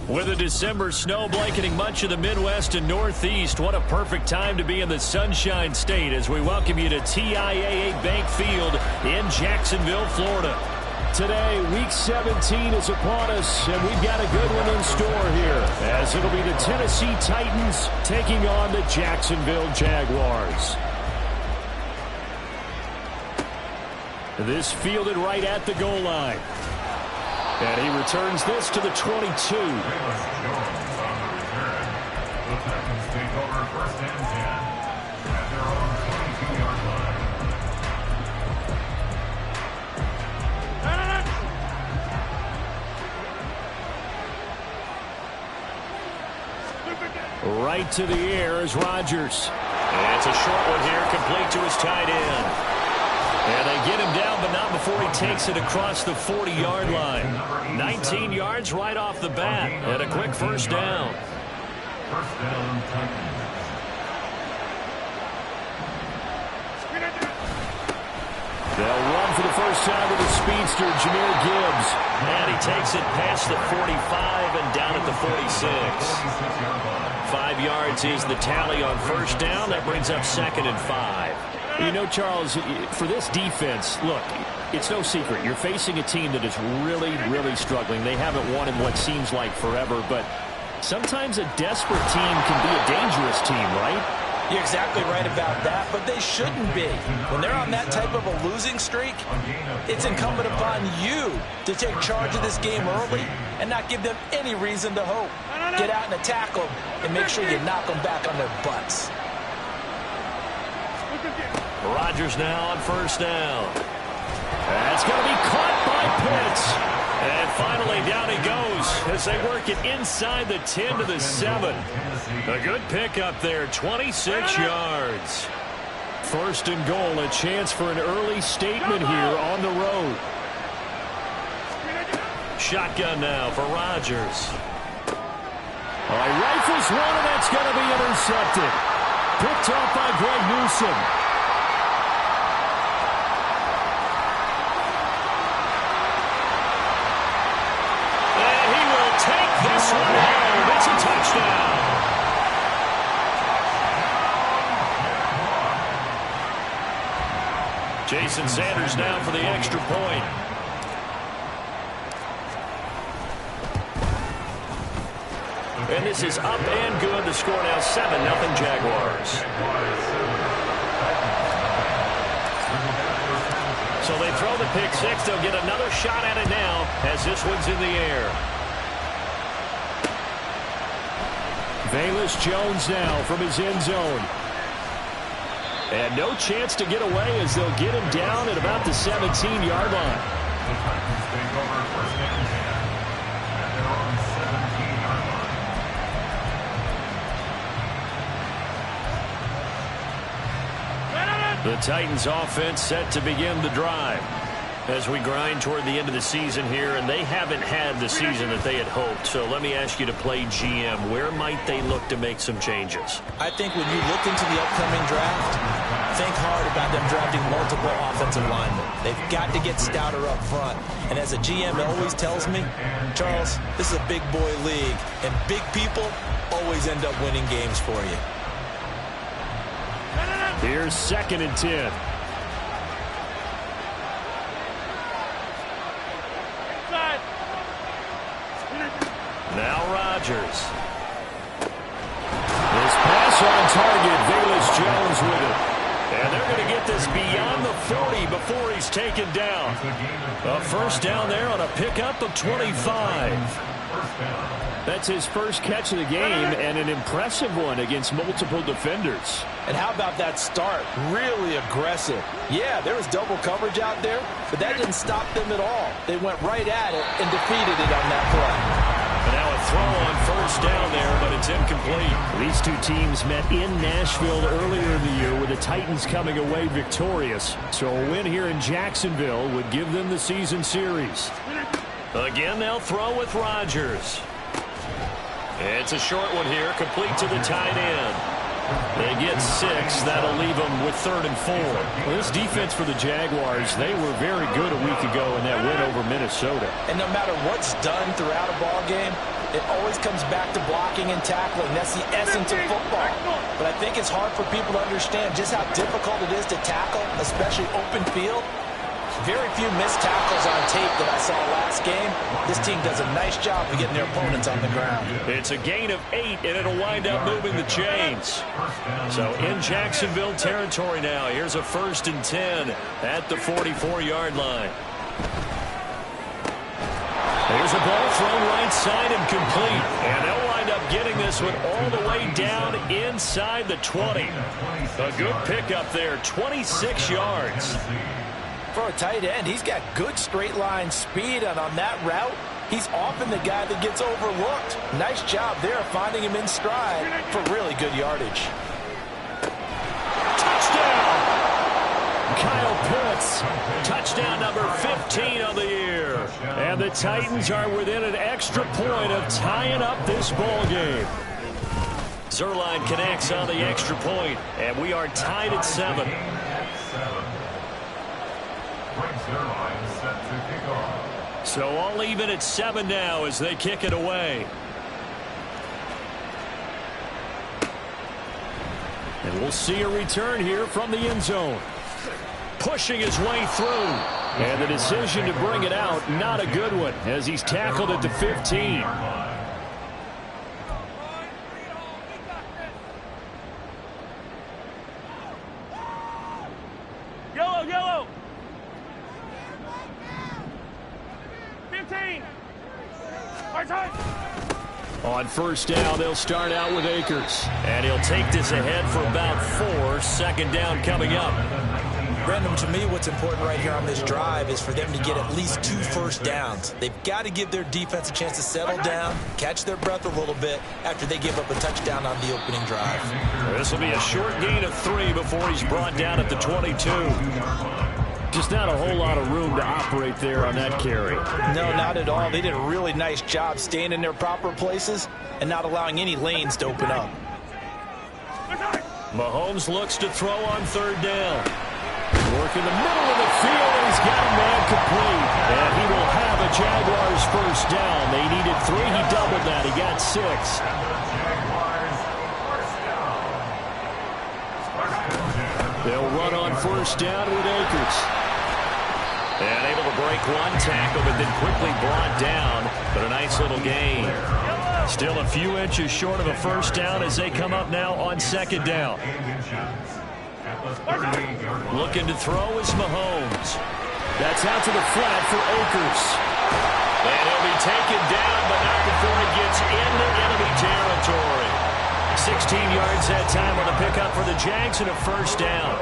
With a December snow blanketing much of the Midwest and Northeast, what a perfect time to be in the Sunshine State as we welcome you to TIAA Bank Field in Jacksonville, Florida. Today, Week 17 is upon us, and we've got a good one in store here, as it'll be the Tennessee Titans taking on the Jacksonville Jaguars. This fielded right at the goal line. And he returns this to the 22. Right to the air is Rodgers. And it's a short one here, complete to his tight end. And they get him down, but not before he takes it across the 40-yard line. 19 yards right off the bat, and a quick first down. First down, Titans. They'll run for the first time with the speedster, Jahmyr Gibbs. And he takes it past the 45 and down at the 46. 5 yards is the tally on first down. That brings up 2nd and 5. You know, Charles, for this defense, look, it's no secret. You're facing a team that is really, really struggling. They haven't won in what seems like forever, but sometimes a desperate team can be a dangerous team, right? You're exactly right about that, but they shouldn't be. When they're on that type of a losing streak, it's incumbent upon you to take charge of this game early and not give them any reason to hope. Get out and attack them and make sure you knock them back on their butts. Rodgers now on first down. That's going to be caught by Pitts. And finally down he goes as they work it inside the 10 to the 7. A good pickup there, 26 yards. First and goal, a chance for an early statement here on the road. Shotgun now for Rodgers. He rifles one, and that's going to be intercepted. Picked off by Greg Newsome. This one home. It's a touchdown. Jason Sanders down for the extra point. And this is up and good. The score now 7-0 Jaguars. So they throw the pick six. They'll get another shot at it now as this one's in the air. Velus Jones now from his end zone. And no chance to get away as they'll get him down at about the 17-yard line. The Titans offense set to begin the drive as we grind toward the end of the season here, and they haven't had the season that they had hoped. So let me ask you to play GM. Where might they look to make some changes? I think when you look into the upcoming draft, think hard about them drafting multiple offensive linemen. They've got to get stouter up front. And as a GM always tells me, Charles, this is a big boy league, and big people always end up winning games for you. Here's 2nd and 10. Now Rodgers. This pass on target. Velus Jones with it. And they're going to get this beyond the 40 before he's taken down. A first down there on a pickup of 25. First down. That's his first catch of the game, and an impressive one against multiple defenders. And how about that start? Really aggressive. Yeah, there was double coverage out there, but that didn't stop them at all. They went right at it and defeated it on that play. And now a throw on first down there, but it's incomplete. These two teams met in Nashville earlier in the year with the Titans coming away victorious. So a win here in Jacksonville would give them the season series. Again, they'll throw with Rodgers. It's a short one here, complete to the tight end. They get 6. That'll leave them with 3rd and 4. Well, this defense for the Jaguars, they were very good a week ago in that win over Minnesota. And no matter what's done throughout a ball game, it always comes back to blocking and tackling. That's the essence of football. But I think it's hard for people to understand just how difficult it is to tackle, especially open field. Very few missed tackles on tape that I saw last game. This team does a nice job of getting their opponents on the ground. It's a gain of 8, and it'll wind up moving the chains. So in Jacksonville territory now, here's a 1st and 10 at the 44-yard line. There's a ball thrown right side and complete. And they'll wind up getting this one all the way down inside the 20. A good pickup there, 26 yards. For a tight end, he's got good straight line speed, and on that route, he's often the guy that gets overlooked. Nice job there finding him in stride for really good yardage. Touchdown! Kyle Pitts, touchdown number 15 on the year. And the Titans are within an extra point of tying up this ball game. Zerline connects on the extra point, and we are tied at 7. So all even at 7 now as they kick it away. And we'll see a return here from the end zone. Pushing his way through. And the decision to bring it out, not a good one, as he's tackled at the 15. Yellow. 15. On first down, they'll start out with Akers. And he'll take this ahead for about 4. Second down coming up. Brandon, to me, what's important right here on this drive is for them to get at least 2 first downs. They've got to give their defense a chance to settle down, catch their breath a little bit after they give up a touchdown on the opening drive. This will be a short gain of 3 before he's brought down at the 22. Just not a whole lot of room to operate there on that carry. No, not at all. They did a really nice job staying in their proper places and not allowing any lanes to open up. Mahomes looks to throw on third down. Work in the middle of the field, and he's got a man complete. And he will have a Jaguars first down. They needed 3. He doubled that. He got 6. They'll run on first down with Akers. And able to break one tackle, but then quickly brought down. But a nice little gain. Still a few inches short of a first down as they come up now on second down. Looking to throw is Mahomes. That's out to the flat for Akers. And he'll be taken down, but not before he gets into enemy territory. 16 yards that time on the pickup for the Jags and a first down.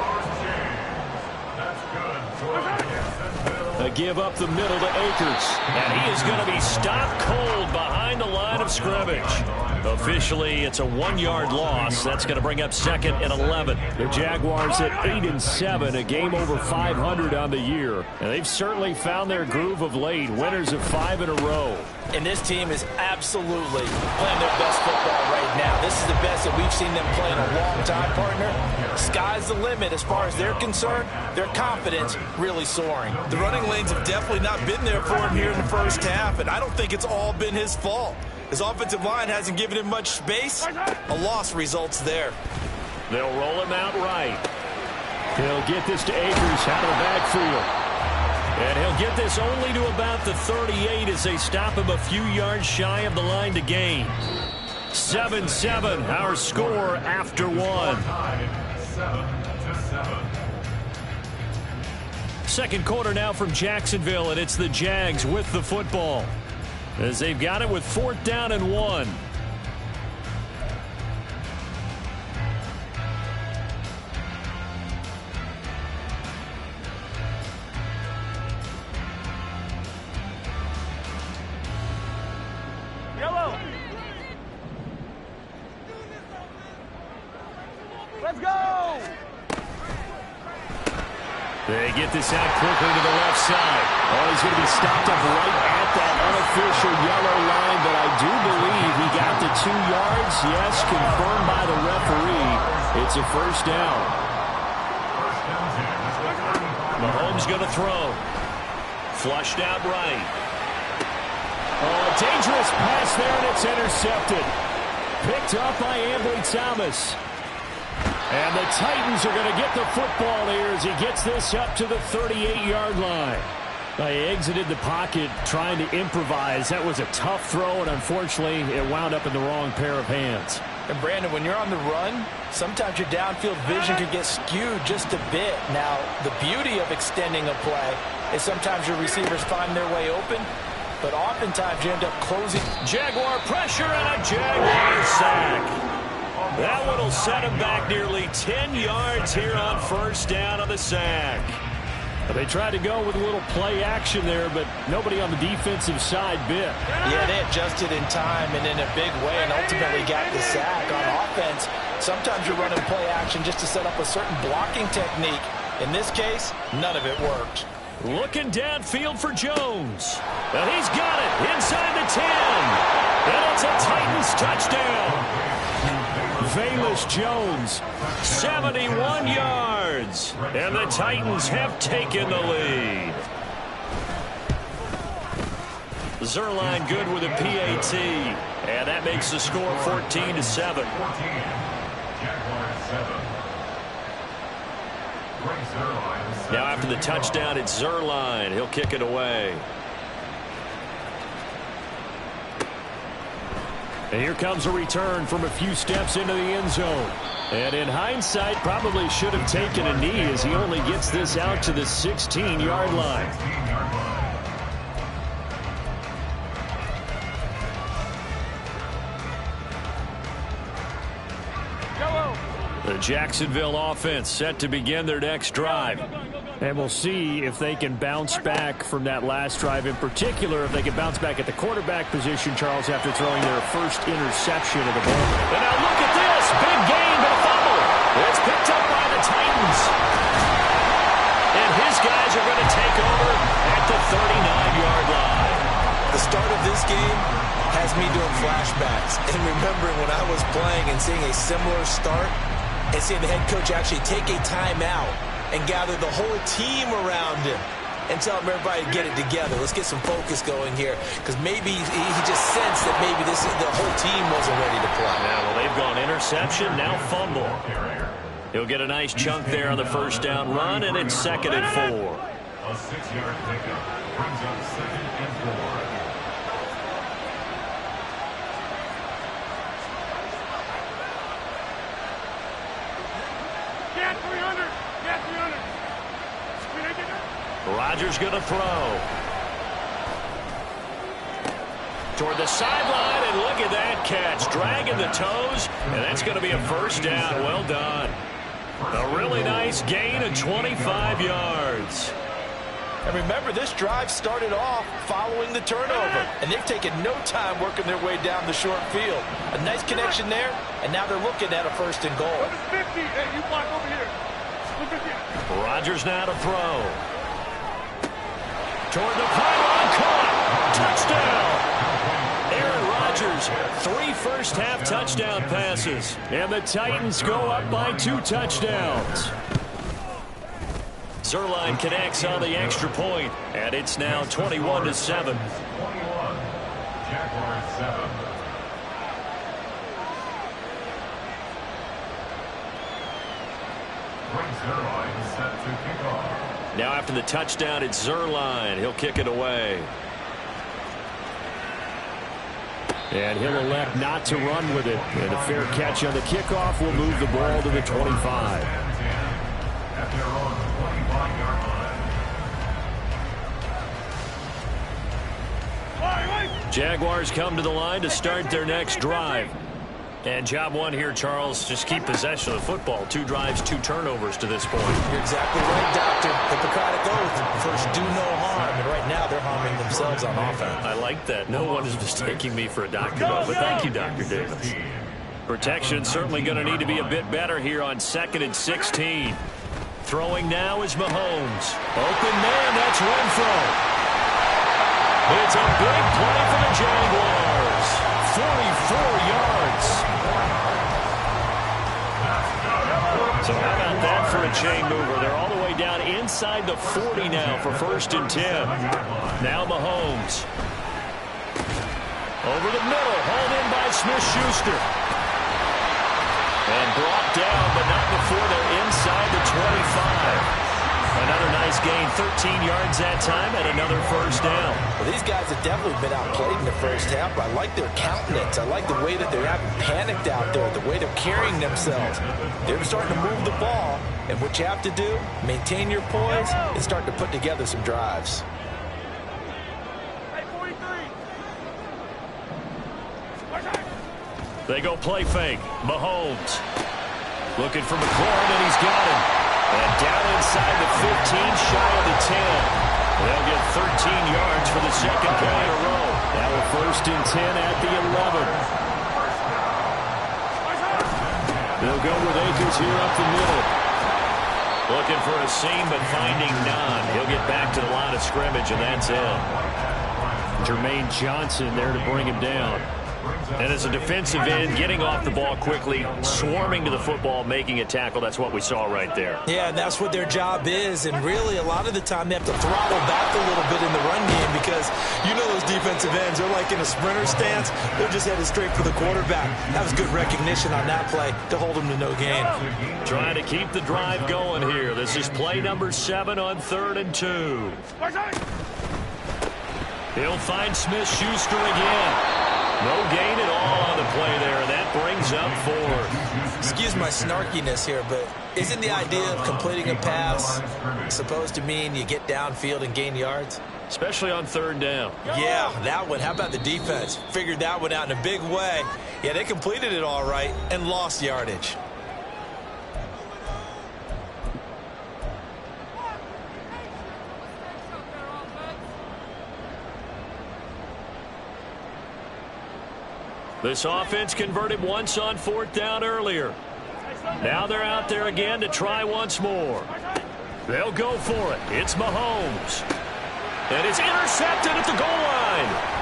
A give up the middle to Akers. And he is going to be stopped cold behind the line of scrimmage. Officially, it's a 1-yard loss. That's going to bring up second and 11. The Jaguars at 8-7, a game over 500 on the year. And they've certainly found their groove of late, winners of 5 in a row. And this team is absolutely playing their best football right now. This is the best that we've seen them play in a long time, partner. Sky's the limit as far as they're concerned. Their confidence really soaring. The running lanes have definitely not been there for him here in the first half, and I don't think it's all been his fault. His offensive line hasn't given him much space. A loss results there. They'll roll him out right. He'll get this to Akers out of the backfield. And he'll get this only to about the 38 as they stop him a few yards shy of the line to gain. 7-7, our score after 1. Second quarter now from Jacksonville, and it's the Jags with the football. as they've got it with 4th down and 1. Yellow. Let's go. They get this out quickly to the left side. Oh, he's going to be stopped up right at that unofficial yellow line, but I do believe he got the 2 yards. Yes, confirmed by the referee. It's a 1st down. Mahomes going to throw. Flushed out right. Oh, a dangerous pass there, and it's intercepted. Picked up by Ambry Thomas. And the Titans are going to get the football here as he gets this up to the 38-yard line. He exited the pocket trying to improvise. That was a tough throw, and unfortunately, it wound up in the wrong pair of hands. And Brandon, when you're on the run, sometimes your downfield vision can get skewed just a bit. Now, the beauty of extending a play is sometimes your receivers find their way open, but oftentimes you end up closing. Jaguar pressure and a Jaguar sack. That one will set him back nearly 10 yards here on 1st down on the sack. They tried to go with a little play action there, but nobody on the defensive side bit. Yeah, they adjusted in time and in a big way and ultimately got the sack. On offense, sometimes you're running play action just to set up a certain blocking technique. In this case, none of it worked. Looking downfield for Jones. And he's got it inside the 10. And it's a Titans touchdown. Velus Jones, 71 yards. And the Titans have taken the lead. Zerline good with a PAT. And that makes the score 14-7. Now after the touchdown, it's Zerline. He'll kick it away. And here comes a return from a few steps into the end zone. And in hindsight, probably should have taken a knee as he only gets this out to the 16-yard line. The Jacksonville offense set to begin their next drive. And we'll see if they can bounce back from that last drive, in particular if they can bounce back at the quarterback position, Charles, after throwing their first interception of the ball. And now look at this. Big gain, but a fumble. It's picked up by the Titans. And his guys are going to take over at the 39-yard line. The start of this game has me doing flashbacks and remembering when I was playing and seeing a similar start and seeing the head coach actually take a timeout and gather the whole team around him and tell him everybody to get it together. Let's get some focus going here, because maybe he just sensed that maybe the whole team wasn't ready to play. Now, well, they've gone interception, now fumble. He'll get a nice chunk there on the 1st down run, and it's 2nd and 4. A 6-yard pickup brings up 2nd and 4. Rodgers going to throw. Toward the sideline, and look at that catch. Dragging the toes, and that's going to be a 1st down. Well done. A really nice gain of 25 yards. And remember, this drive started off following the turnover, and they've taken no time working their way down the short field. A nice connection there, and now they're looking at a 1st and goal. 50. Hey, you block over here. Rodgers now to throw. Toward the pylon, caught. Touchdown. Aaron Rodgers, 3 first-half touchdown passes. And the Titans go up by 2 touchdowns. Zerline connects on the extra point, and it's now 21-7. 21. Jaguars 7. Zerline set to kick off. Now after the touchdown, it's Zerline. He'll kick it away. And he'll elect not to run with it. And a fair catch on the kickoff will move the ball to the 25. At their own 25-yard line. Jaguars come to the line to start their next drive. And job one here, Charles, just keep possession of the football. 2 drives, 2 turnovers to this point. You're exactly right, Doctor. Hippocratic oath. First, do no harm. And right now, they're harming themselves on offense. I like that. No one is mistaking me for a doctor, though. But thank you, Dr. Davis. Protection certainly going to need to be a bit better here on 2nd and 16. Throwing now is Mahomes. Open man, that's Renfro. It's a big play for the Jaguars. 44 yards. So how about that for a chain mover? They're all the way down inside the 40 now for 1st and 10. Now Mahomes. Over the middle, hauled in by Smith-Schuster. And brought down, but not before they're inside the 25. Another nice gain, 13 yards that time, and another 1st down. Well, these guys have definitely been outplayed in the first half, but I like their countenance. I like the way that they're having panicked out there, the way they're carrying themselves. They're starting to move the ball, and what you have to do, maintain your poise, and start to put together some drives. They go play fake. Mahomes looking for McLaurin, and he's got him. And down inside the 15, shy of the 10. They'll get 13 yards for the 2nd play in a row. Now a 1st and 10 at the 11. They'll go with Akers here up the middle. Looking for a seam, but finding none. He'll get back to the line of scrimmage, and that's it. Jermaine Johnson there to bring him down. And as a defensive end, getting off the ball quickly, swarming to the football, making a tackle, that's what we saw right there. Yeah, and that's what their job is. And really, a lot of the time, they have to throttle back a little bit in the run game because you know those defensive ends, they're like in a sprinter stance. They're just headed straight for the quarterback. That was good recognition on that play to hold them to no gain. Trying to keep the drive going here. This is play number 7 on 3rd and 2. He'll find Smith-Schuster again. No gain at all on the play there. That brings up 4. Excuse my snarkiness here, but isn't the idea of completing a pass supposed to mean you get downfield and gain yards? Especially on 3rd down. Yeah, that one. How about the defense? Figured that one out in a big way. Yeah, they completed it all right and lost yardage. This offense converted once on 4th down earlier. Now they're out there again to try once more. They'll go for it. It's Mahomes. And it's intercepted at the goal line.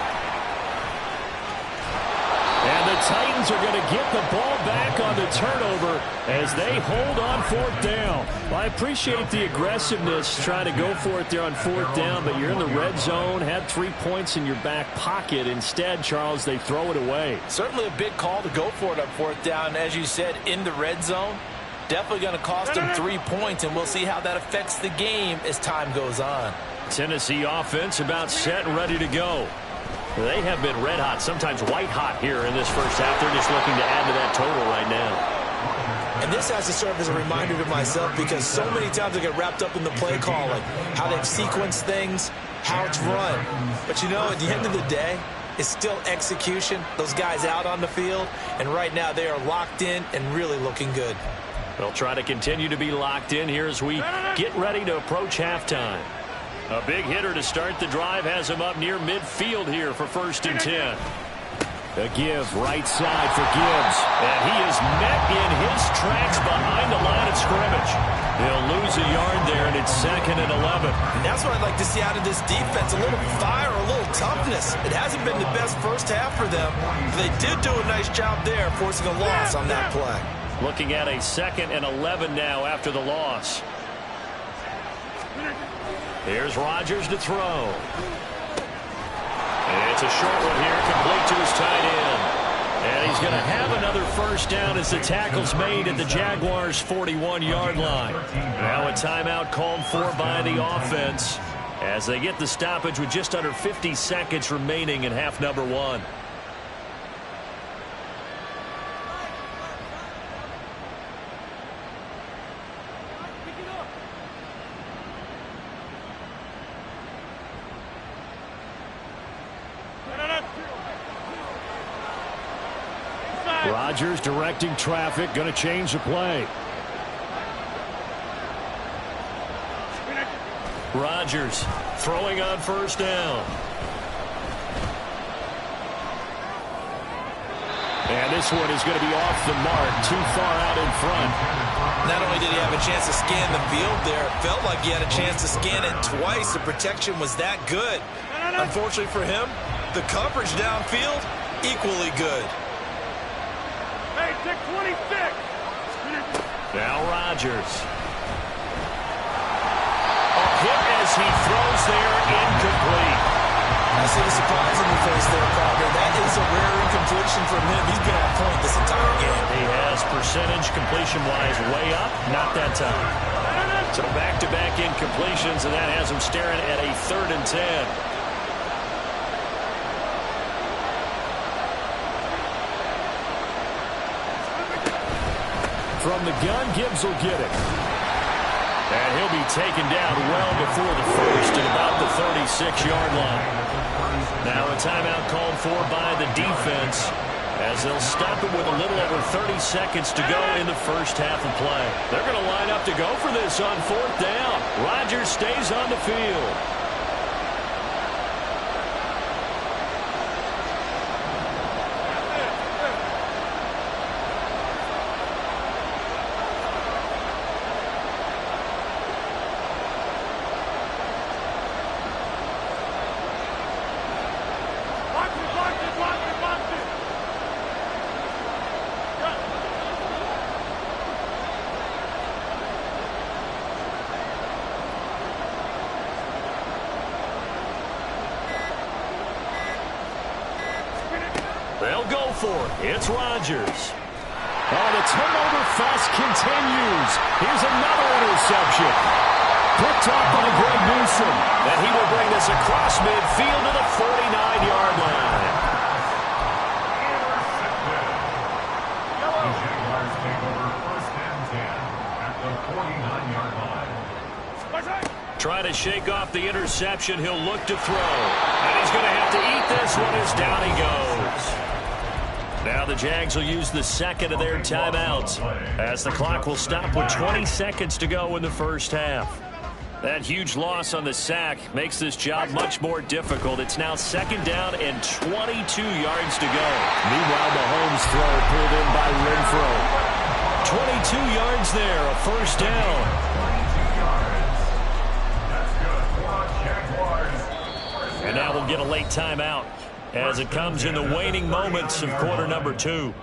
And the Titans are going to get the ball back on the turnover as they hold on 4th down. Well, I appreciate the aggressiveness trying to go for it there on 4th down, but you're in the red zone, had 3 points in your back pocket. Instead, Charles, they throw it away. Certainly a big call to go for it on 4th down. As you said, in the red zone, definitely going to cost them 3 points, and we'll see how that affects the game as time goes on. Tennessee offense about set and ready to go. They have been red hot, sometimes white hot here in this first half. They're just looking to add to that total right now. And this has to serve as a reminder to myself because so many times I get wrapped up in the play call, like how they've sequenced things, how it's run. But, you know, at the end of the day, it's still execution. Those guys out on the field, and right now they are locked in and really looking good. They'll try to continue to be locked in here as we get ready to approach halftime. A big hitter to start the drive has him up near midfield here for 1st and 10. A give right side for Gibbs. And he is met in his tracks behind the line of scrimmage. He'll lose a yard there, and it's 2nd and 11. And that's what I'd like to see out of this defense, a little fire, a little toughness. It hasn't been the best first half for them, but they did do a nice job there forcing a loss on that play. Looking at a 2nd and 11 now after the loss. Here's Rodgers to throw. And it's a short one here, complete to his tight end. And he's going to have another 1st down as the tackle's made at the Jaguars' 41-yard line. Now a timeout called for by the offense as they get the stoppage with just under 50 seconds remaining in half number 1. Rodgers directing traffic, going to change the play. Rodgers throwing on first down. And this one is going to be off the mark, too far out in front. Not only did he have a chance to scan the field there, it felt like he had a chance to scan it twice. The protection was that good. Unfortunately for him, the coverage downfield, equally good. Hey, take 26. Now Rodgers. A hit as he throws there, incomplete. I see the surprise on your face there, Parker. That is a rare incompletion from him. He's been on point this entire game. He has percentage completion-wise way up, not that time. So back-to-back incompletions, and that has him staring at a 3rd and 10. From the gun, Gibbs will get it. And he'll be taken down well before the first at about the 36-yard line. Now a timeout called for by the defense as they'll stop it with a little over 30 seconds to go in the first half of play. They're going to line up to go for this on 4th down. Rodgers stays on the field. They'll go for it. It's Rodgers. Oh, the turnover fest continues. Here's another interception. Picked up by Greg Newsome. And he will bring this across midfield to the 49-yard line. The Jaguars take over 1st and 10 at the 49-yard line. Trying to shake off the interception. He'll look to throw. And he's going to have to eat this one as down he goes. Now the Jags will use the second of their timeouts as the clock will stop with 20 seconds to go in the first half. That huge loss on the sack makes this job much more difficult. It's now 2nd down and 22 yards to go. Meanwhile, Mahomes' throw pulled in by Renfro. 22 yards there, a 1st down. And now we'll get a late timeout as it comes in the waning moments of quarter number 2.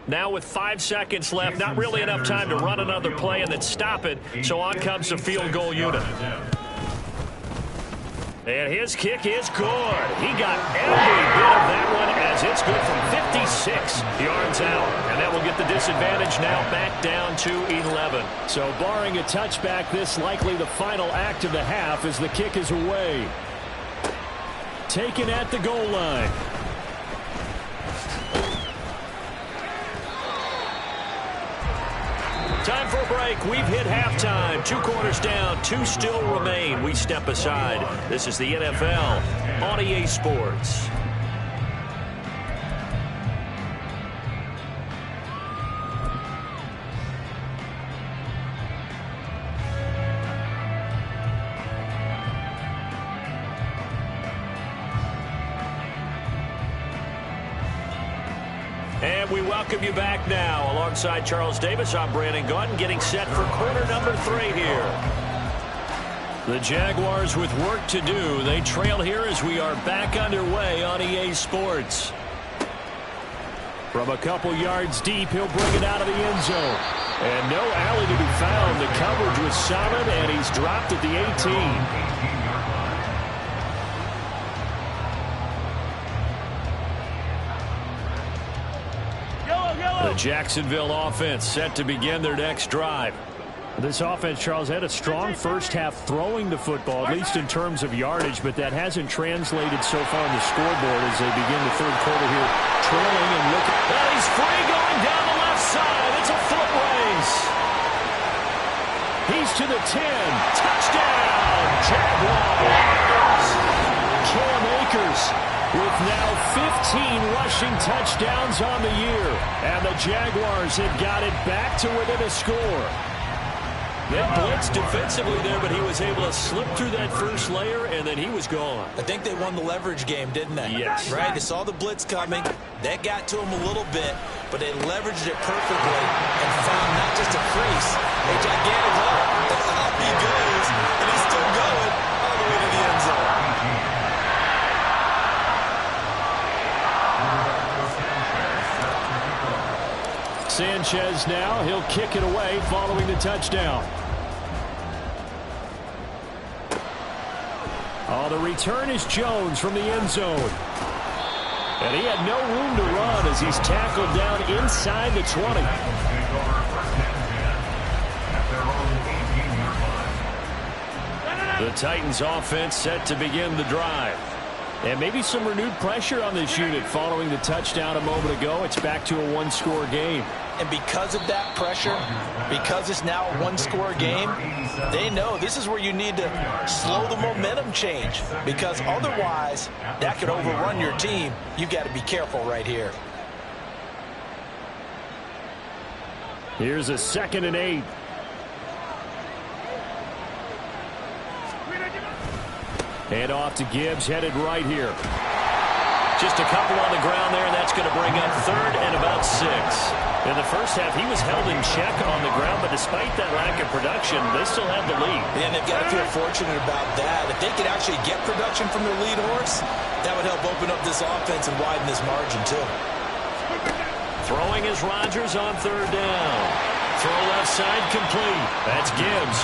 Now with 5 seconds left, not really enough time to run another play and then stop it, so on comes the field goal unit. And his kick is good. He got every bit of that one as it's good from 56 yards out. And that will get the disadvantage now back down to 11. So barring a touchback, this likely the final act of the half as the kick is away. Taken at the goal line. Time for a break. We've hit halftime. 2 quarters down. 2 still remain. We step aside. This is the NFL on EA Sports. And we welcome you back now. Alongside Charles Davis, I'm Brandon Gaudin, getting set for quarter number 3 here. The Jaguars with work to do. They trail here as we are back underway on EA Sports. From a couple yards deep, he'll bring it out of the end zone. And no alley to be found. The coverage was solid, and he's dropped at the 18. The Jacksonville offense set to begin their next drive. This offense, Charles, had a strong first half throwing the football, at least in terms of yardage, but that hasn't translated so far on the scoreboard as they begin the third quarter here, trailing and looking. And he's free going down the left side. It's a foot race. He's to the 10. Touchdown, Jaguars. Cam Akers with now 15 rushing touchdowns on the year. And the Jaguars have got it back to within a score. They blitzed defensively there, but he was able to slip through that first layer, and then he was gone. I think they won the leverage game, didn't they? Yes. Right? They saw the blitz coming. That got to him a little bit, but they leveraged it perfectly and found not just a crease, a gigantic hole. Up he goes, and he's still going all the way to the end zone. Sanchez now, he'll kick it away following the touchdown. Oh, the return is Jones from the end zone. And he had no room to run as he's tackled down inside the 20. The Titans offense set to begin the drive. And maybe some renewed pressure on this unit following the touchdown a moment ago. It's back to a one-score game. And because of that pressure, because it's now a one-score game, they know this is where you need to slow the momentum change, because otherwise that could overrun your team. You've got to be careful right here. Here's a 2nd and 8. Head off to Gibbs, headed right here. Just a couple on the ground there, and that's going to bring up 3rd and about 6. In the first half, he was held in check on the ground, but despite that lack of production, they still have the lead. And they've got to feel fortunate about that. If they could actually get production from their lead horse, that would help open up this offense and widen this margin, too. Throwing is Rodgers on 3rd down. Throw left side complete. That's Gibbs.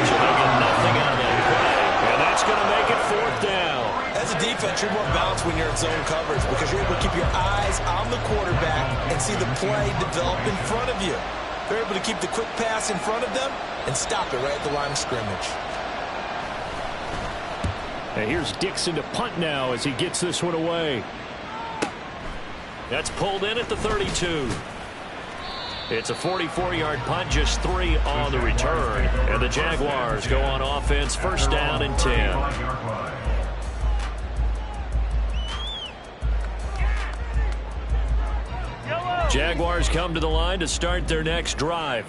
Should have got nothing out of that play. And that's going to make it 4th down. As a defense, you're more balanced when you're in zone coverage because you're able to keep your eyes on the quarterback and see the play develop in front of you. They're able to keep the quick pass in front of them and stop it right at the line of scrimmage. And here's Dixon to punt now as he gets this one away. That's pulled in at the 32. It's a 44-yard punt, just 3 on the return. And the Jaguars go on offense, 1st down and 10. Jaguars come to the line to start their next drive.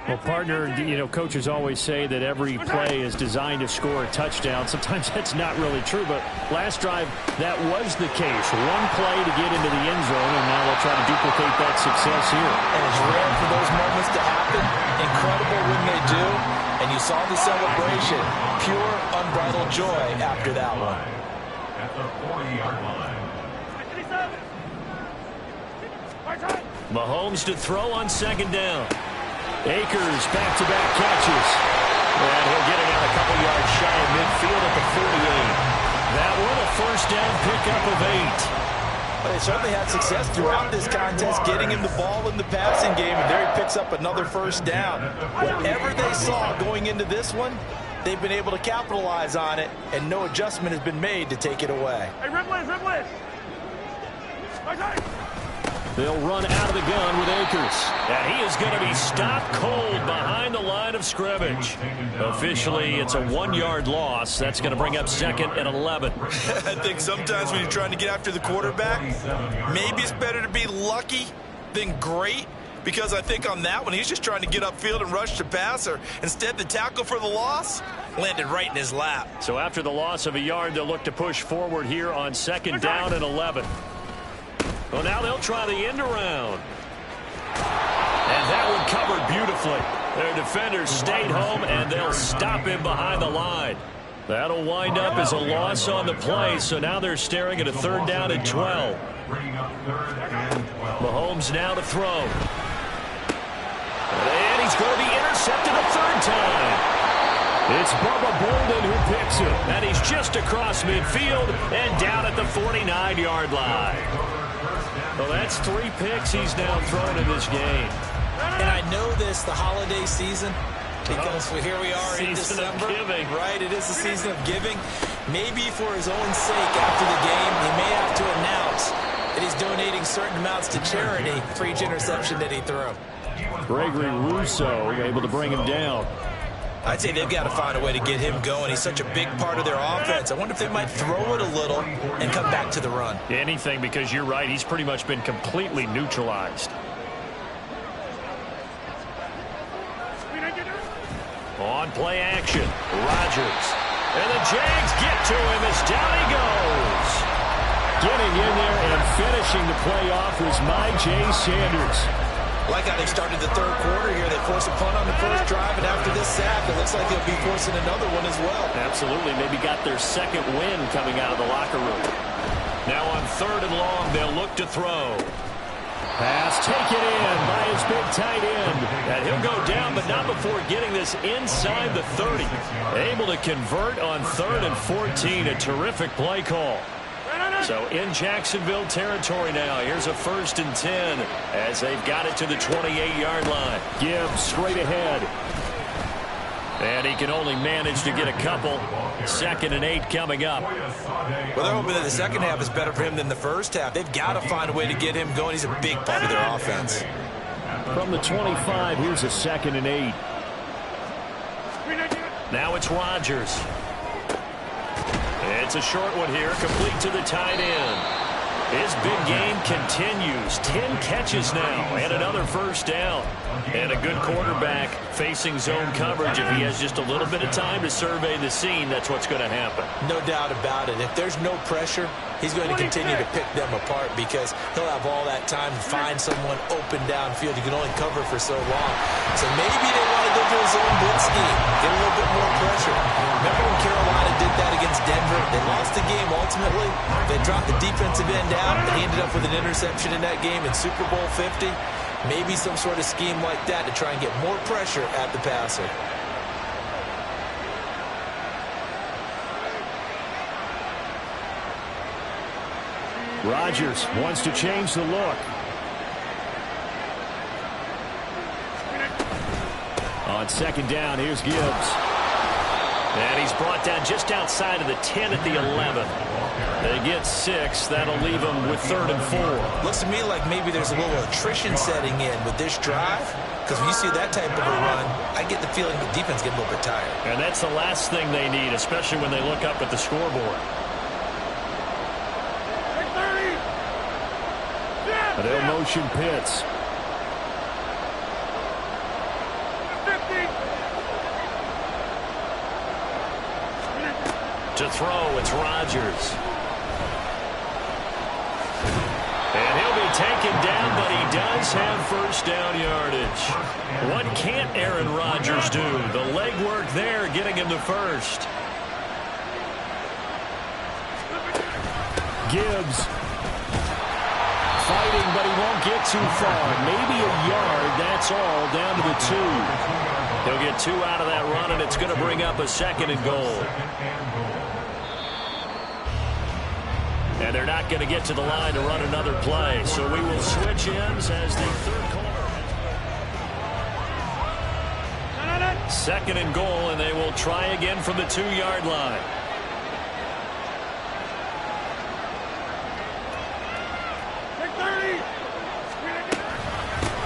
Well, partner, you know, coaches always say that every play is designed to score a touchdown. Sometimes that's not really true, but last drive, that was the case. One play to get into the end zone, and now they'll try to duplicate that success here. And it's rare for those moments to happen. Incredible when they do. And you saw the celebration. Pure, unbridled joy after that one. At the 40-yard line. Mahomes to throw on 2nd down. Akers back-to-back catches. And he'll get it out a couple yards shy of midfield at the 48. That one a 1st down pickup of 8. Well, they certainly had success throughout this contest getting him the ball in the passing game, and there he picks up another 1st down. Whatever they saw going into this one, they've been able to capitalize on it, and no adjustment has been made to take it away. Hey, Ripley! They'll run out of the gun with Akers. And he is going to be stopped cold behind the line of scrimmage. Officially, it's a 1-yard loss. That's going to bring up 2nd and 11. I think sometimes when you're trying to get after the quarterback, maybe it's better to be lucky than great. Because I think on that one, he's just trying to get upfield and rush the passer. Instead, the tackle for the loss landed right in his lap. So after the loss of a yard, they'll look to push forward here on 2nd down and 11. Well, now they'll try the end around. And that one covered beautifully. Their defenders stayed home, and they'll stop him behind the line. That'll wind up as a loss on the play, so now they're staring at a 3rd down and 12. Mahomes now to throw. And he's going to be intercepted a 3rd time. It's Bubba Bolden who picks him. And he's just across midfield and down at the 49-yard line. Well, that's 3 picks he's now thrown in this game. And I know this, the holiday season, because here we are in December. Right, it is the season of giving. Maybe for his own sake after the game, he may have to announce that he's donating certain amounts to charity for each interception that he threw. Gregory Rousseau able to bring him down. I'd say they've got to find a way to get him going. He's such a big part of their offense. I wonder if they might throw it a little and come back to the run. Anything, because you're right. He's pretty much been completely neutralized. On play action, Rodgers. And the Jags get to him as down he goes. Getting in there and finishing the play off was Myjai Sanders. Like how they started the third quarter here. They force a punt on the first drive, and after this sack, it looks like they'll be forcing another one as well. Absolutely. Maybe got their second win coming out of the locker room. Now on 3rd and long, they'll look to throw. Pass taken in by his big tight end. And he'll go down, but not before getting this inside the 30. Able to convert on 3rd and 14. A terrific play call. So in Jacksonville territory now. Here's a 1st and 10 as they've got it to the 28-yard line. Gibbs straight ahead. And he can only manage to get a couple. 2nd and 8 coming up. Well, they're hoping that the second half is better for him than the first half. They've got to find a way to get him going. He's a big part of their offense. From the 25, here's a 2nd and 8. Now it's Rodgers. It's a short one here, complete to the tight end. His big game continues. 10 catches now and another 1st down. And a good quarterback facing zone coverage. If he has just a little bit of time to survey the scene, that's what's going to happen. No doubt about it. If there's no pressure, he's going to continue to pick them apart because he'll have all that time to find someone open downfield. He can only cover for so long. So maybe they want to go to his own blitz scheme, get a little bit more pressure. Remember when Carolina did that against Denver? They lost the game ultimately. They dropped the defensive end out, and he ended up with an interception in that game in Super Bowl 50. Maybe some sort of scheme like that to try and get more pressure at the passer. Rodgers wants to change the look. On 2nd down, here's Gibbs. And he's brought down just outside of the 10 at the 11. They get 6. That'll leave them with 3rd and 4. Looks to me like maybe there's a little attrition setting in with this drive. Because when you see that type of a run, I get the feeling the defense gets a little bit tired. And that's the last thing they need, especially when they look up at the scoreboard. They'll motion Pitts. To throw, it's Rodgers. And he'll be taken down, but he does have 1st down yardage. What can't Aaron Rodgers do? The legwork there getting him to 1st. Gibbs. Fighting, but he won't get too far. Maybe a yard, that's all, down to the 2. He'll get 2 out of that run, and it's going to bring up a 2nd and goal. And they're not going to get to the line to run another play. So we will switch ends as the 3rd quarter. 2nd and goal, and they will try again from the 2-yard line.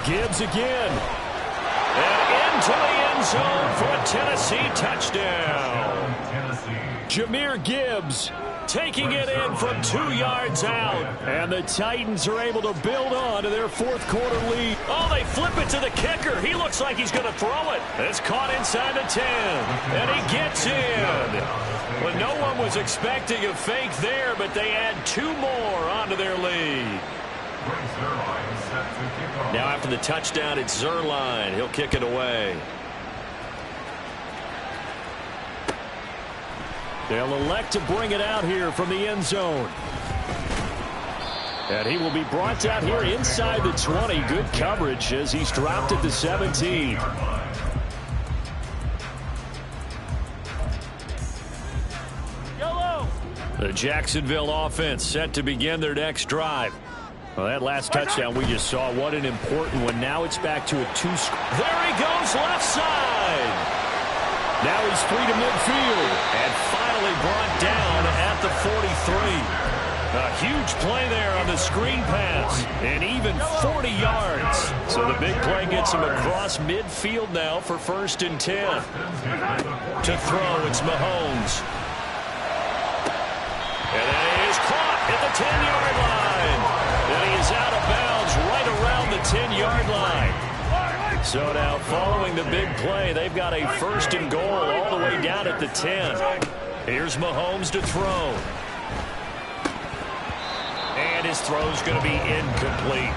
Gibbs again. And into the end zone for a Tennessee touchdown. Jahmyr Gibbs taking it in from 2 yards out. And the Titans are able to build on to their 4th quarter lead. Oh, they flip it to the kicker. He looks like he's going to throw it. It's caught inside the 10. And he gets in. Well, no one was expecting a fake there, but they add 2 more onto their lead. Now after the touchdown, it's Zuerlein. He'll kick it away. They'll elect to bring it out here from the end zone. And he will be brought down here inside the 20. Good coverage as he's dropped at the 17. The Jacksonville offense set to begin their next drive. Well, that last touchdown we just saw, what an important one. Now it's back to a 2-score. There he goes, left side. Now he's free to midfield. And finally brought down at the 43. A huge play there on the screen pass. And even 40 yards. So the big play gets him across midfield now for 1st and 10. To throw, it's Mahomes. And then he is caught at the 10-yard line. And he is out of bounds right around the 10-yard line. So now following the big play, they've got a 1st and goal all the way down at the 10. Here's Mahomes to throw. And his throw's going to be incomplete.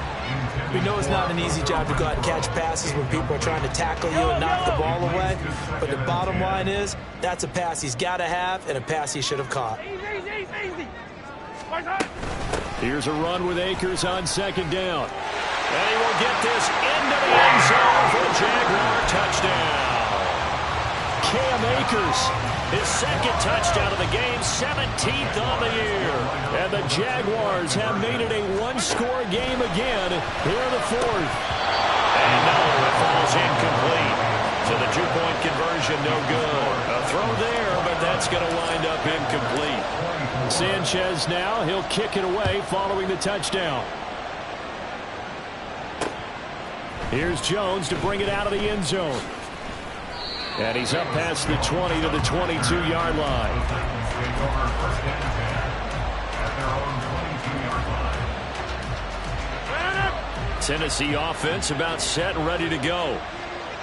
We know it's not an easy job to go out and catch passes when people are trying to tackle you and knock the ball away. But the bottom line is, that's a pass he's got to have and a pass he should have caught. Here's a run with Akers on 2nd down. And he will get this into the end zone for a Jaguar touchdown. Cam Akers, his 2nd touchdown of the game, 17th on the year. And the Jaguars have made it a 1-score game again here in the 4th. And no, it falls incomplete. So the 2-point conversion, no good. A throw there, but that's going to wind up incomplete. Sanchez now, he'll kick it away following the touchdown. Here's Jones to bring it out of the end zone. And he's up past the 20 to the 22-yard line. Tennessee offense about set and ready to go.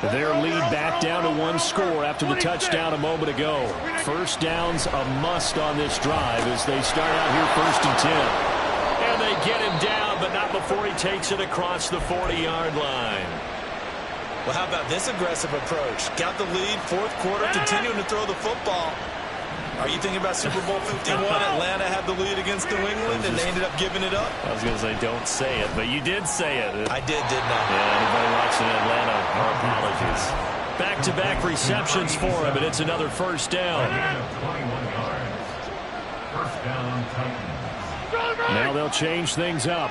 Their lead back down to 1 score after the touchdown a moment ago. 1st down's a must on this drive as they start out here 1st and 10. And they get him down, but not before he takes it across the 40-yard line. Well, how about this aggressive approach? Got the lead, 4th quarter, continuing to throw the football. Are you thinking about Super Bowl 51? Atlanta had the lead against New England, and they ended up giving it up? I was going to say, don't say it, but you did say it. I didn't I? Yeah, anybody watching Atlanta, our apologies. Back-to-back receptions for him, and it's another 1st down. Now they'll change things up.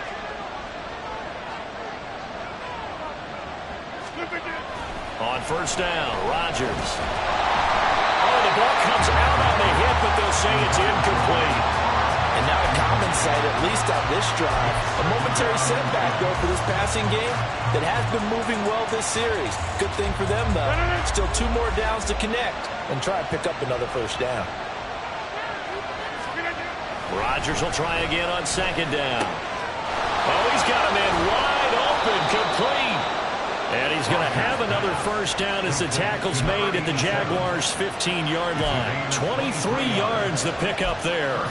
On 1st down, Rodgers. Oh, the ball comes out on the hit, but they'll say it's incomplete. And now a common sight, at least on this drive. A momentary setback, though, for this passing game that has been moving well this series. Good thing for them, though. Still 2 more downs to connect and try and pick up another 1st down. Rodgers will try again on 2nd down. Oh, he's got him in wide open, complete. And he's going to have another 1st down as the tackle's made at the Jaguars' 15-yard line. 23 yards the pickup there.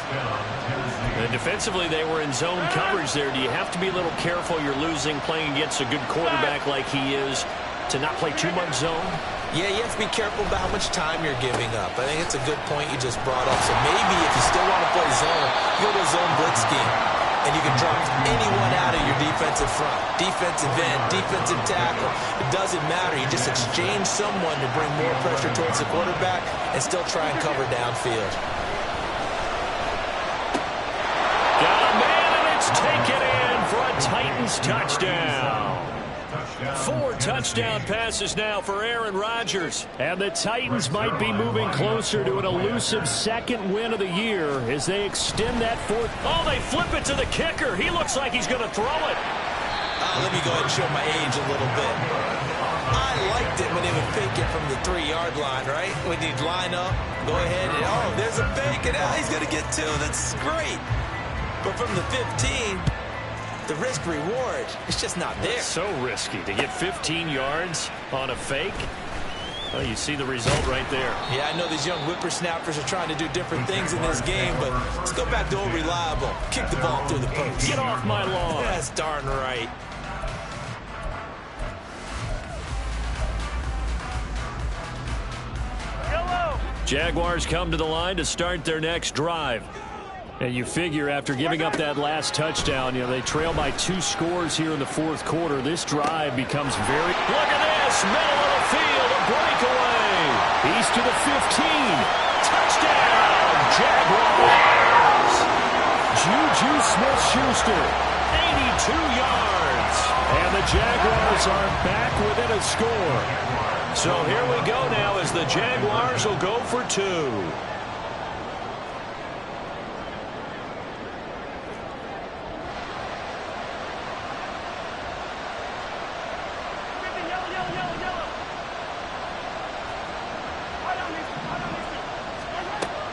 And defensively, they were in zone coverage there. Do you have to be a little careful? You're losing, playing against a good quarterback like he is, to not play too much zone? Yeah, you have to be careful about how much time you're giving up. I think it's a good point you just brought up. So maybe if you still want to play zone, you go to a zone blitz scheme. And you can drop anyone out of your defensive front. Defensive end, defensive tackle. It doesn't matter. You just exchange someone to bring more pressure towards the quarterback and still try and cover downfield. Got a man, and it's taken in for a Titans touchdown. 4 touchdown passes now for Aaron Rodgers. And the Titans might be moving closer to an elusive 2nd win of the year as they extend that 4th. Oh, they flip it to the kicker. He looks like he's going to throw it. Let me go ahead and show my age a little bit. I liked it when they would fake it from the 3-yard line, right? When you'd line up, go ahead, and oh, there's a fake, and he's going to get 2. That's great. But from the 15... the risk-reward, it's just not there. It's so risky to get 15 yards on a fake. Well, you see the result right there. Yeah, I know these young whippersnappers are trying to do different things in this game, but let's go back to old reliable. Kick the ball through the post. Get off my lawn. That's darn right. Jaguars come to the line to start their next drive. And you figure after giving up that last touchdown, they trail by 2 scores here in the 4th quarter. This drive becomes very... Look at this! Middle of the field, a breakaway! He's to the 15. Touchdown, Jaguars! Juju Smith-Schuster 82 yards. And the Jaguars are back within a score. So here we go now as the Jaguars will go for 2.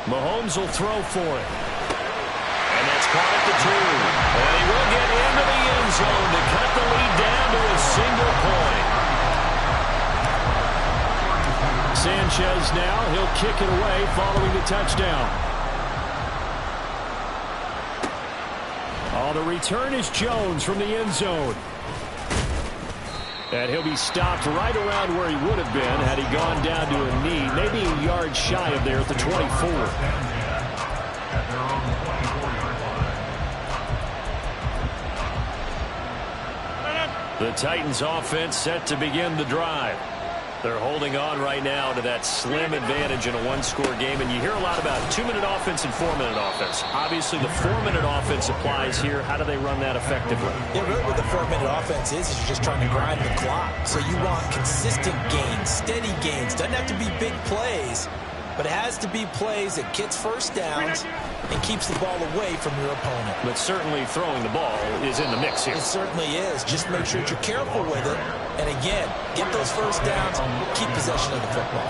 Mahomes will throw for it. And that's caught at the 2. And he will get into the end zone to cut the lead down to a single point. Sanchez now, he'll kick it away following the touchdown. Oh, the return is Jones from the end zone. And he'll be stopped right around where he would have been had he gone down to a knee, maybe a yard shy of there at the 24. The Titans offense set to begin the drive. They're holding on right now to that slim advantage in a one-score game. And you hear a lot about 2-minute offense and 4-minute offense. Obviously, the 4-minute offense applies here. How do they run that effectively? Yeah, really what the 4-minute offense is you're just trying to grind the clock. So you want consistent gains, steady gains. Doesn't have to be big plays, but it has to be plays that gets first downs and keeps the ball away from your opponent. But certainly throwing the ball is in the mix here. It certainly is. Just make sure that you're careful with it. And again, get those first downs, keep possession of the football.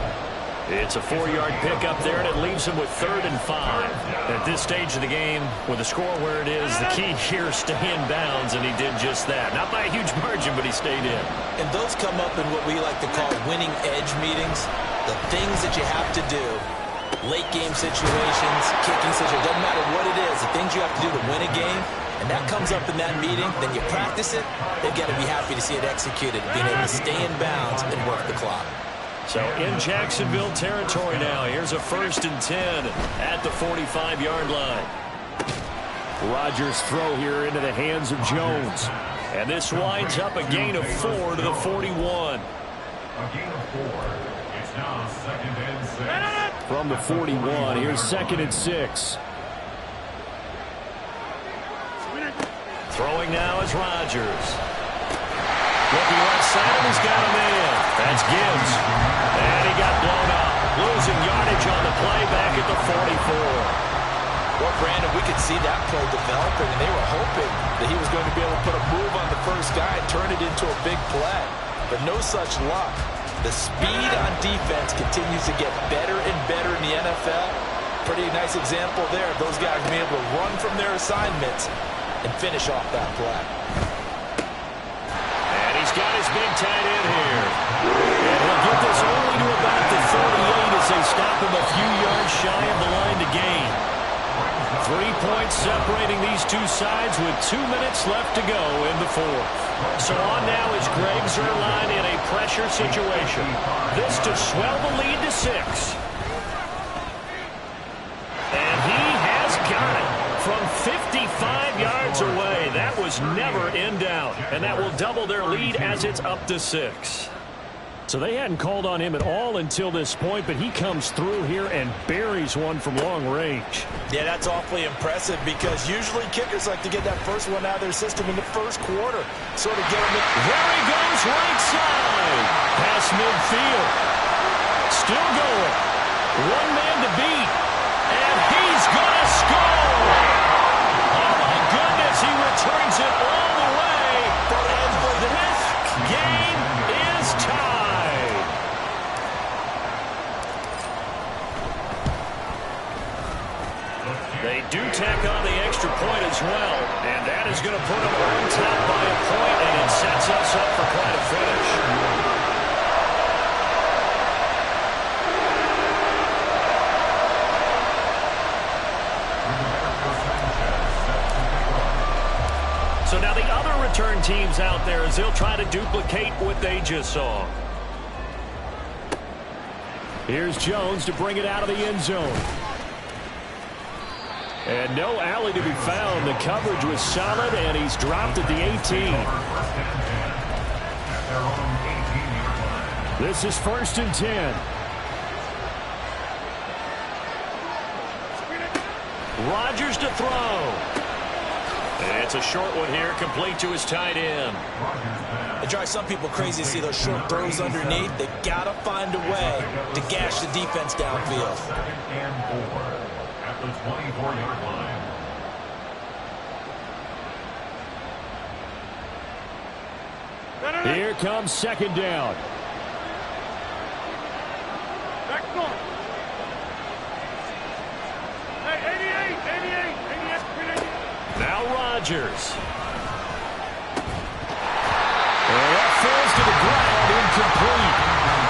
It's a 4-yard pickup there, and it leaves him with 3rd and 5. At this stage of the game, with the score where it is, the key here is stay in bounds, and he did just that. Not by a huge margin, but he stayed in. And those come up in what we like to call winning edge meetings. The things that you have to do, late game situations, kicking situations, doesn't matter what it is, the things you have to do to win a game, and that comes up in that meeting, then you practice it, they've got to be happy to see it executed, being able to stay in bounds and work the clock. So in Jacksonville territory now, here's a 1st and 10 at the 45-yard line. Rodgers' throw here into the hands of Jones. And this winds up a gain of 4 to the 41. A gain of 4. It's now 2nd and 6. From the 41, here's 2nd and 6. Throwing now is Rodgers. Looking right side, and he's got a man. That's Gibbs. And he got blown up. Losing yardage on the play back at the 44. Well, Brandon, we could see that play developing, and they were hoping that he was going to be able to put a move on the first guy and turn it into a big play. But no such luck. The speed on defense continues to get better and better in the NFL. Pretty nice example there of those guys being able to run from their assignments and finish off that play. And he's got his big tight end here. And he'll get this only to about the 38 as they stop him a few yards shy of the line to gain. 3 points separating these two sides with 2 minutes left to go in the 4th. So on now is Greg Zuerlein in a pressure situation. This to swell the lead to 6. And he has got it from 55 yards away. That was never in doubt. And that will double their lead as it's up to 6. So they hadn't called on him at all until this point, but he comes through here and buries one from long range. Yeah, that's awfully impressive because usually kickers like to get that first one out of their system in the first quarter. Sort of get them. There he goes, right side. Past midfield. Still going. One man to beat. And he's going to score. Oh, my goodness. He returns it all the way. And this game is tied. They do tack on the extra point as well, and that is going to put them on top by a point, and it sets us up for quite a finish. So now the other return teams out there as they'll try to duplicate what they just saw. Here's Jones to bring it out of the end zone. And no alley to be found. The coverage was solid, and he's dropped at the 18. This is 1st and 10. Rodgers to throw. It's a short one here, complete to his tight end. It drives some people crazy to see those short throws underneath. They got to find a way to gash the defense downfield. Second and 4 at the 24-yard line. Here comes second down. Now Rodgers. That falls to the ground, incomplete.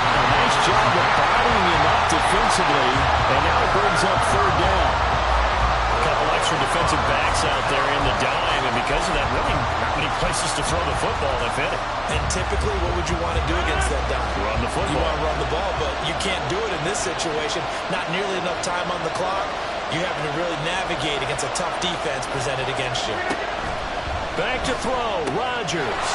A nice job of bottling him up defensively, and now it brings up third down. A couple extra defensive backs out there in the dime, and because of that, really not many places to throw the football, if any. And typically, what would you want to do against that dime? Run the football. You want to run the ball, but you can't do it in this situation. Not nearly enough time on the clock. You having to really navigate against a tough defense presented against you. Back to throw, Rodgers.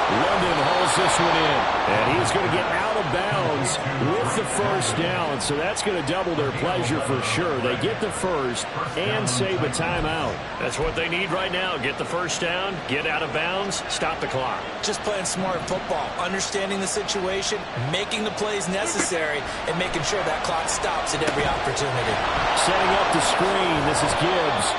London hauls this one in, and he's going to get out of bounds with the first down, so that's going to double their pleasure for sure. They get the first and save a timeout. That's what they need right now. Get the first down, get out of bounds, stop the clock. Just playing smart football, understanding the situation, making the plays necessary, and making sure that clock stops at every opportunity. Setting up the screen, this is Gibbs.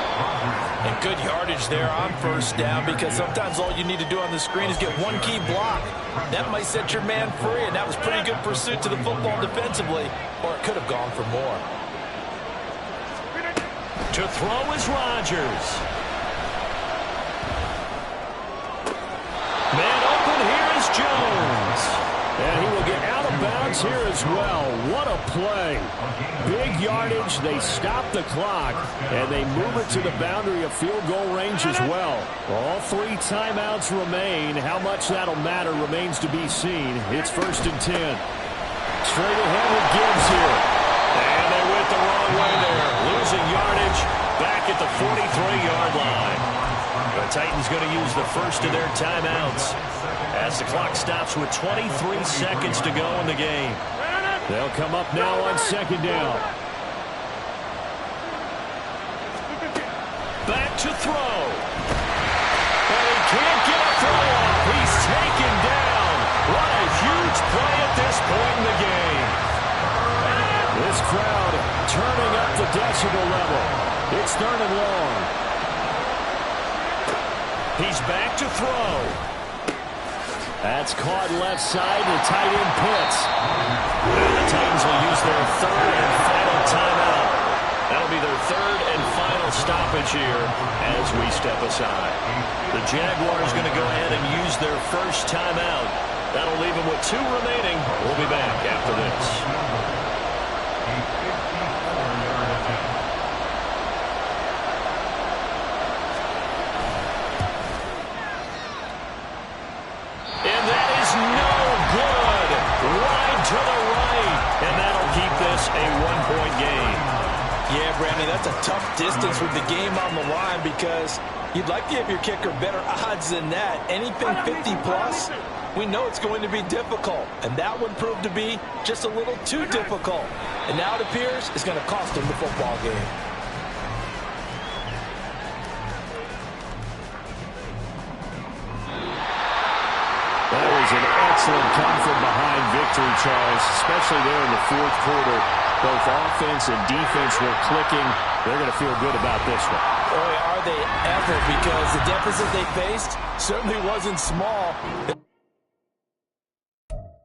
And good yardage there on first down, because sometimes all you need to do on the screen is get one key block. That might set your man free, and that was pretty good pursuit to the football defensively, or it could have gone for more. To throw is Rodgers. Man open, here is Jones. And he will get out of bounds here as well. What a play. Big yardage. They stop the clock, and they move it to the boundary of field goal range as well. All three timeouts remain. How much that'll matter remains to be seen. It's 1st and 10. Straight ahead with Gibbs here. And they went the wrong way there. Losing yardage back at the 43-yard line. The Titans going to use the first of their timeouts as the clock stops with 23 seconds to go in the game. They'll come up now on second down. Back to throw. And he can't get a throw off. He's taken down. What a huge play at this point in the game. This crowd turning up the decibel level. It's 3rd and long. He's back to throw. That's caught left side to tight end Pitts. And the Titans will use their 3rd and final timeout. That'll be their 3rd and final stoppage here as we step aside. The Jaguars going to go ahead and use their first timeout. That'll leave them with 2 remaining. We'll be back after this. To the right, and that'll keep this a 1-point game. Yeah, Brandon, that's a tough distance with the game on the line, because you'd like to give your kicker better odds than that. Anything 50-plus, we know it's going to be difficult, and that one proved to be just a little too difficult. And now it appears it's going to cost him the football game. That was an excellent come from behind victory, Charles, especially there in the 4th quarter. Both offense and defense were clicking. They're going to feel good about this one. Boy, are they ever, because the deficit they faced certainly wasn't small.